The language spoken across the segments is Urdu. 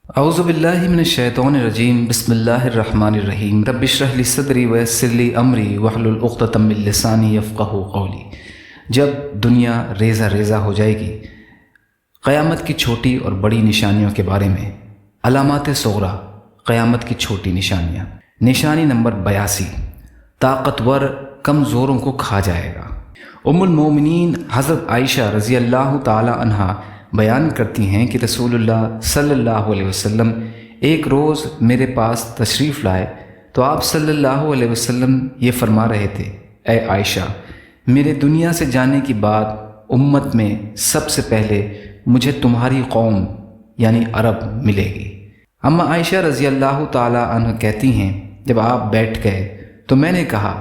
اعوذ باللہ من الشیطان الرجیم بسم اللہ الرحمن الرحیم رب اشرح لی صدری ویسر لی امری واحلل عقدۃ من لسانی یفقہوا قولی۔ جب دنیا ریزہ ریزہ ہو جائے گی، قیامت کی چھوٹی اور بڑی نشانیوں کے بارے میں علامات صغریٰ، قیامت کی چھوٹی نشانیاں۔ نشانی نمبر 82، طاقتور کمزوروں کو کھا جائے گا۔ ام المومنین حضرت عائشہ رضی اللہ تعالی عنہا بیان کرتی ہیں کہ رسول اللہ صلی اللہ علیہ وسلم ایک روز میرے پاس تشریف لائے تو آپ صلی اللہ علیہ وسلم یہ فرما رہے تھے، اے عائشہ، میرے دنیا سے جانے کی بعد امت میں سب سے پہلے مجھے تمہاری قوم یعنی عرب ملے گی۔ اما عائشہ رضی اللہ تعالی عنہ کہتی ہیں، جب آپ بیٹھ گئے تو میں نے کہا،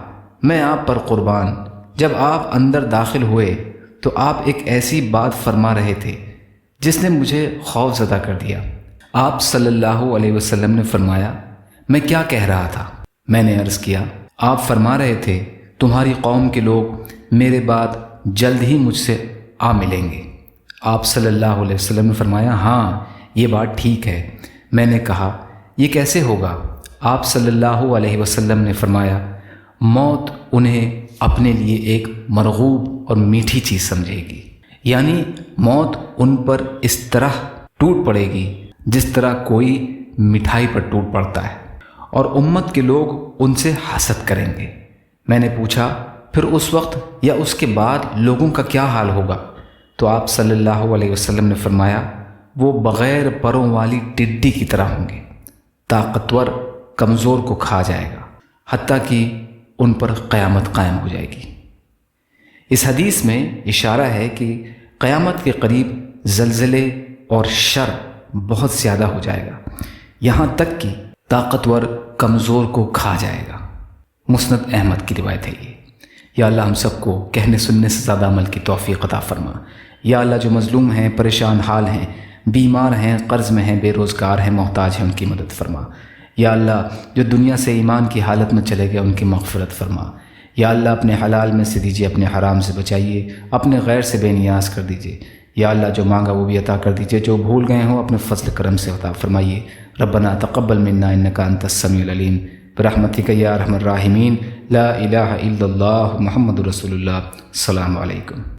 میں آپ پر قربان۔ جب آپ اندر داخل ہوئے تو آپ ایک ایسی بات فرما رہے تھے جس نے مجھے خوف زدہ کر دیا۔ آپ صلی اللہ علیہ وسلم نے فرمایا، میں کیا کہہ رہا تھا؟ میں نے عرض کیا، آپ فرما رہے تھے تمہاری قوم کے لوگ میرے بعد جلد ہی مجھ سے آ ملیں گے۔ آپ صلی اللہ علیہ وسلم نے فرمایا، ہاں یہ بات ٹھیک ہے۔ میں نے کہا، یہ کیسے ہوگا؟ آپ صلی اللہ علیہ وسلم نے فرمایا، موت انہیں اپنے لیے ایک مرغوب اور میٹھی چیز سمجھے گی، یعنی موت ان پر اس طرح ٹوٹ پڑے گی جس طرح کوئی مٹھائی پر ٹوٹ پڑتا ہے، اور امت کے لوگ ان سے حسد کریں گے۔ میں نے پوچھا، پھر اس وقت یا اس کے بعد لوگوں کا کیا حال ہوگا؟ تو آپ صلی اللہ علیہ وسلم نے فرمایا، وہ بغیر پروں والی ٹڈی کی طرح ہوں گے، طاقتور کمزور کو کھا جائے گا، حتیٰ کہ ان پر قیامت قائم ہو جائے گی۔ اس حدیث میں اشارہ ہے کہ قیامت کے قریب زلزلے اور شر بہت زیادہ ہو جائے گا، یہاں تک کہ طاقتور کمزور کو کھا جائے گا۔ مسند احمد کی روایت ہے یہ۔ یا اللہ ہم سب کو کہنے سننے سے زیادہ عمل کی توفیق عطا فرما۔ یا اللہ جو مظلوم ہیں، پریشان حال ہیں، بیمار ہیں، قرض میں ہیں، بے روزگار ہیں، محتاج ہیں، ان کی مدد فرما۔ یا اللہ جو دنیا سے ایمان کی حالت میں چلے گئے ان کی مغفرت فرما۔ یا اللہ اپنے حلال میں سے دیجیے، اپنے حرام سے بچائیے، اپنے غیر سے بے نیاز کر دیجیے۔ یا اللہ جو مانگا وہ بھی عطا کر دیجیے، جو بھول گئے ہوں اپنے فضل کرم سے عطا فرمائیے۔ ربنا تقبل منا انک انت السمیع العلیم برحمتک یا ارحم الراحمین۔ لا الہ الا اللہ محمد رسول اللہ۔ السلام علیکم۔